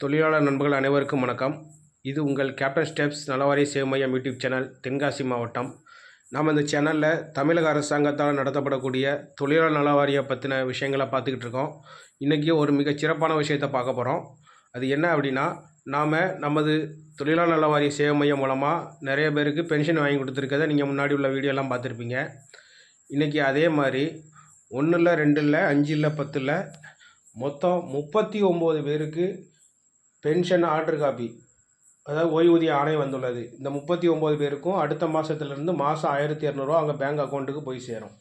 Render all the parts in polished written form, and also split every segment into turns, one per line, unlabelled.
தொழிலாளர் நண்பர்கள் அனைவருக்கும் வணக்கம். இது உங்கள் கேப்டன் ஸ்டெப்ஸ் நலவாரிய சேவை மையம் யூடியூப் சேனல், தென்காசி மாவட்டம். நாம் இந்த சேனலில் தமிழக அரசாங்கத்தால் நடத்தப்படக்கூடிய தொழிலாளர் நலவாரிய பற்றின விஷயங்களை பார்த்துக்கிட்டு இருக்கோம். இன்றைக்கி ஒரு மிகச் சிறப்பான விஷயத்தை பார்க்க போகிறோம். அது என்ன அப்படின்னா, நாம் நமது தொழிலாளர் நலவாரிய சேவை மையம் மூலமாக நிறைய பேருக்கு பென்ஷன் வாங்கி கொடுத்துருக்கதை நீங்கள் முன்னாடி உள்ள வீடியோலாம் பார்த்துருப்பீங்க. இன்றைக்கி அதே மாதிரி 1 இல்லை 2 இல்லை 5 இல்லை 10 இல்லை மொத்தம் 39 பேருக்கு பென்ஷன் ஆர்டர் காப்பி, அதாவது ஓய்வூதிய ஆணை வந்துள்ளது. இந்த 39 பேருக்கும் அடுத்த மாதத்துலேருந்து மாதம் 1200 அவங்க பேங்க் அக்கௌண்ட்டுக்கு போய் சேரும்.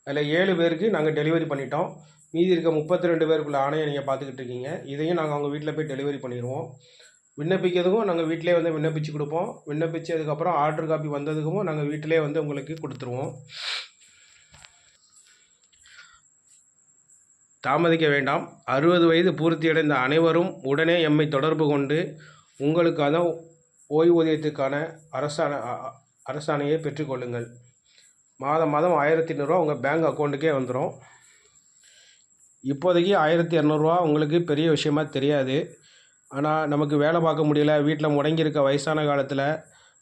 அதில் 7 பேருக்கு நாங்கள் டெலிவரி பண்ணிட்டோம். மீதி இருக்க 32 பேருக்குள்ள ஆணையை நீங்கள் பார்த்துக்கிட்டு இருக்கீங்க. இதையும் நாங்கள் அவங்க வீட்டில் போய் டெலிவரி பண்ணிடுவோம். விண்ணப்பிக்கிறதுக்கும் நாங்கள் வீட்டிலே வந்து விண்ணப்பிச்சு கொடுப்போம். விண்ணப்பிச்சதுக்கப்புறம் ஆர்டர் காப்பி வந்ததுக்கும் நாங்கள் வீட்டிலே வந்து உங்களுக்கு கொடுத்துருவோம். தாமதிக்க வேண்டாம். 60 வயது பூர்த்தியடைந்த அனைவரும் உடனே எம்மை தொடர்பு கொண்டு உங்களுக்கான ஓய்வூதியத்துக்கான அரசாணையை பெற்றுக்கொள்ளுங்கள். மாதம் 1200 உங்கள் பேங்க் அக்கௌண்ட்டுக்கே வந்துடும். இப்போதைக்கு 1200 உங்களுக்கு பெரிய விஷயமா தெரியாது. ஆனால் நமக்கு வேலை பார்க்க முடியல, வீட்டில் முடங்கியிருக்க வயசான காலத்தில்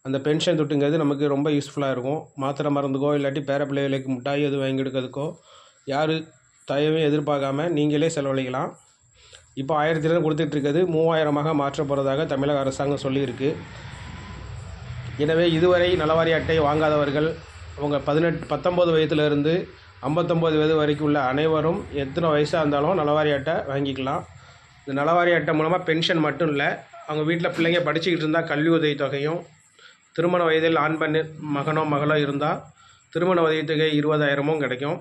அந்த பென்ஷன் துட்டுங்கிறது நமக்கு ரொம்ப யூஸ்ஃபுல்லாக இருக்கும். மாத்திரை மருந்துக்கோ இல்லாட்டி பேர பிள்ளைகளுக்கு மிட்டாய் எது வாங்கி கொடுக்கறதுக்கோ யார் தயவையும் எதிர்பார்க்காம நீங்களே செலவழிக்கலாம். இப்போ 1000 கொடுத்துட்ருக்கிறது 3000 மாற்ற போகிறதாக தமிழக அரசாங்கம் சொல்லியிருக்கு. எனவே இதுவரை நலவாரி அட்டை வாங்காதவர்கள், அவங்க 19 வயதுலேருந்து 59 வயது வரைக்கும் உள்ள அனைவரும் எத்தனை வயசாக இருந்தாலும் நலவாரி அட்டை வாங்கிக்கலாம். இந்த நலவாரி அட்டை மூலமாக பென்ஷன் மட்டும் இல்லை, அவங்க வீட்டில் பிள்ளைங்க படிச்சுக்கிட்டு இருந்தால் கல்வி உதவி தொகையும், திருமண வயதில் ஆண் பெண் மகனோ மகளோ இருந்தால் திருமண உதவித்தொகை 20,000 கிடைக்கும்.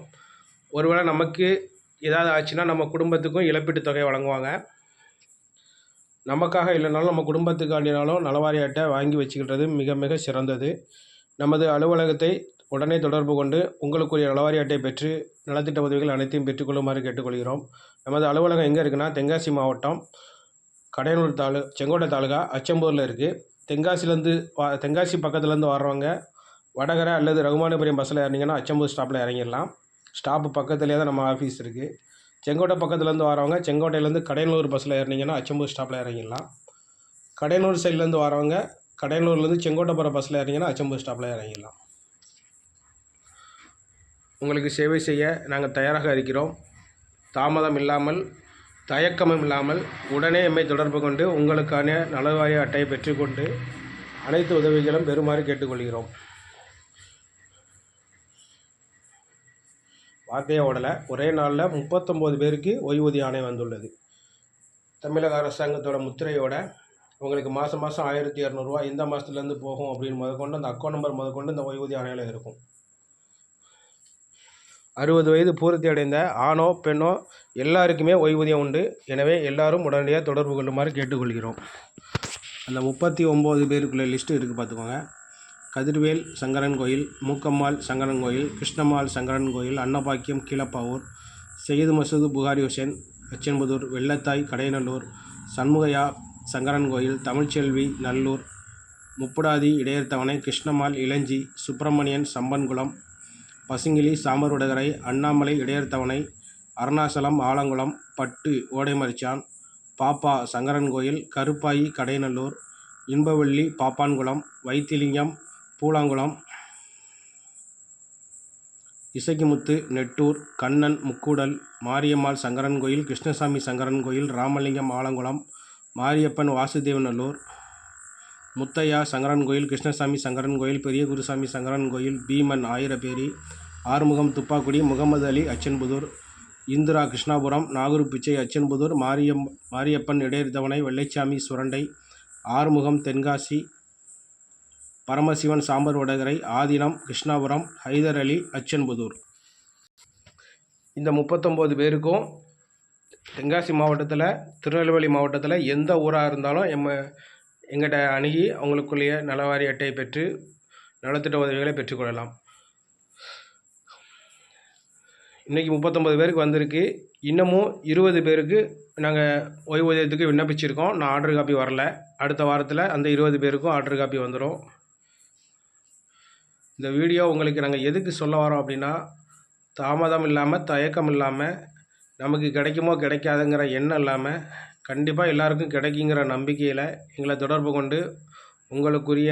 ஒருவேளை நமக்கு ஏதாவது ஆச்சுன்னா நம்ம குடும்பத்துக்கும் இழப்பீட்டு தொகை வழங்குவாங்க. நமக்காக இல்லைனாலும் நம்ம குடும்பத்துக்காண்டினாலும் நலவாரி அட்டை வாங்கி வச்சுக்கிட்டது மிக மிக சிறந்தது. நமது அலுவலகத்தை உடனே தொடர்பு கொண்டு உங்களுக்குரிய நலவாரி அட்டை பெற்று நலத்திட்ட உதவிகள் அனைத்தையும் பெற்றுக்கொள்ளுமாறு கேட்டுக்கொள்கிறோம். நமது அலுவலகம் எங்கே இருக்குன்னா, தென்காசி மாவட்டம் கடையனூர் செங்கோட்டை தாலுகா அச்சம்பூரில் இருக்குது. தென்காசி பக்கத்துலேருந்து வர்றவங்க வடகரை அல்லது ரகுமானபுரம் பஸ்ஸில் இறங்கிங்கன்னா அச்சம்பூர் ஸ்டாப்பில் இறங்கிடலாம். ஸ்டாப்பு பக்கத்துலேயே தான் நம்ம ஆஃபீஸ் இருக்குது. செங்கோட்டை பக்கத்துலேருந்து வரவங்க செங்கோட்டையிலேருந்து கடையனூர் பஸ்ஸில் இறங்கிங்கன்னா அச்சம்பூர் ஸ்டாப்பில் இறங்கிடலாம். கடையனூர் சைட்லேருந்து வரவங்க கடையனூர்லேருந்து செங்கோட்டை போகிற பஸ்ஸில் இறங்கிங்கன்னா அச்சம்பூர் ஸ்டாப்பில் இறங்கிடலாம். உங்களுக்கு சேவை செய்ய நாங்கள் தயாராக இருக்கிறோம். தாமதம் இல்லாமல், தயக்கமும் இல்லாமல் உடனே எம்மை தொடர்பு கொண்டு உங்களுக்கான நலவாரிய அட்டையை பெற்றுக்கொண்டு அனைத்து உதவிகளும் பெறுமாறு கேட்டுக்கொள்கிறோம். வார்த்தையே ஓடலை, ஒரே நாளில் 39 பேருக்கு ஓய்வூதிய ஆணை வந்துள்ளது. தமிழக அரசாங்கத்தோட முத்திரையோட உங்களுக்கு மாதம் 1200 எந்த மாதத்துலேருந்து போகும் அப்படின்னு முதற்கொண்டு அந்த அக்கௌண்ட் நம்பர் முதற்கொண்டு இந்த ஓய்வூதிய ஆணையில் இருக்கும். 60 வயது பூர்த்தி அடைந்த ஆணோ பெண்ணோ எல்லாருக்குமே ஓய்வூதியம் உண்டு. எனவே எல்லாரும் உடனடியாக தொடர்பு கொள்ளுமாறு கேட்டுக்கொள்கிறோம். அந்த 39 பேருக்குள்ள லிஸ்ட்டு இருக்குது, பார்த்துக்கோங்க. கதிர்வேல் சங்கரன் கோயில், மூக்கம்மாள் சங்கரன் கோயில், கிருஷ்ணம்மாள் சங்கரன் கோயில், அன்னபாக்கியம் கீழப்பாவூர், செய்து மசூது புகாரி ஹுசேன் அச்சன்புதூர், வெள்ளத்தாய் கடையநல்லூர், சண்முகையா சங்கரன் கோயில், தமிழ்ச்செல்வி நல்லூர், முப்புடாதி இடையர்த்தவணை, கிருஷ்ணம்மாள் இளஞ்சி, சுப்பிரமணியன் சம்பன்குளம், பசுங்கிலி சாம்பர்வடகரை, அண்ணாமலை இடையர்த்தவணை, அருணாசலம் ஆலங்குளம், பட்டு ஓடைமரிச்சான், பாப்பா சங்கரன் கோயில், கருப்பாயி கடையநல்லூர், இன்பவள்ளி பாப்பான்குளம், வைத்திலிங்கம் பூலாங்குளம், இசக்கிமுத்து நெட்டூர், கண்ணன் முக்கூடல், மாரியம்மாள் சங்கரன் கோயில், கிருஷ்ணசாமி சங்கரன் கோயில், ராமலிங்கம் ஆலங்குளம், மாரியப்பன் வாசுதேவநல்லூர், முத்தையா சங்கரன் கோயில், கிருஷ்ணசாமி சங்கரன் கோயில், பெரிய குருசாமி சங்கரன் கோயில், பீமன் ஆயிரப்பேரி, ஆறுமுகம் துப்பாக்குடி, முகமது அலி அச்சன்புதூர், இந்திரா கிருஷ்ணாபுரம், நாகூர் பிச்சை அச்சன்புதூர், மாரியப்பன் இடையர்தவணை, வெள்ளைச்சாமி சுரண்டை, ஆறுமுகம் தென்காசி, பரமசிவன் சாம்பர் வடகரை, ஆதீனம் கிருஷ்ணாபுரம், ஹைதர் அலி அச்சன்புதூர். இந்த 39 பேருக்கும் தென்காசி மாவட்டத்தில், திருநெல்வேலி மாவட்டத்தில் எந்த ஊராக இருந்தாலும் எங்கிட்ட அணுகி அவங்களுக்குள்ளேய நலவாரி அட்டையை பெற்று நலத்திட்ட உதவிகளை பெற்றுக்கொள்ளலாம். இன்றைக்கி 39 பேருக்கு வந்திருக்கு. இன்னமும் 20 பேருக்கு நாங்கள் ஓய்வூதியத்துக்கு விண்ணப்பிச்சிருக்கோம். நான் ஆர்டர் காப்பி வரல. அடுத்த வாரத்தில் அந்த 20 பேருக்கும் ஆர்டர் காப்பி வந்துடும். இந்த வீடியோ உங்களுக்கு நாங்கள் எதுக்கு சொல்ல வரோம் அப்படின்னா, தாமதம் இல்லாமல், தயக்கம் இல்லாமல், நமக்கு கிடைக்குமோ கிடைக்காதுங்கிற எண்ணம் இல்லாமல் கண்டிப்பாக எல்லாருக்கும் கிடைக்குங்கிற நம்பிக்கையில் எங்களை தொடர்பு கொண்டு உங்களுக்குரிய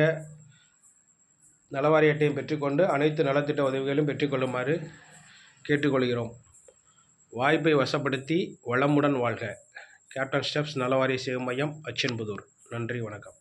நலவாரிய அட்டையும் பெற்றுக்கொண்டு அனைத்து நலத்திட்ட உதவிகளும் பெற்றுக்கொள்ளுமாறு கேட்டுக்கொள்கிறோம். வாய்ப்பை வசப்படுத்தி வளமுடன் வாழ்க. கேப்டன் ஸ்டெப்ஸ் நலவாரிய சேவை மையம், அச்சன்புதூர். நன்றி, வணக்கம்.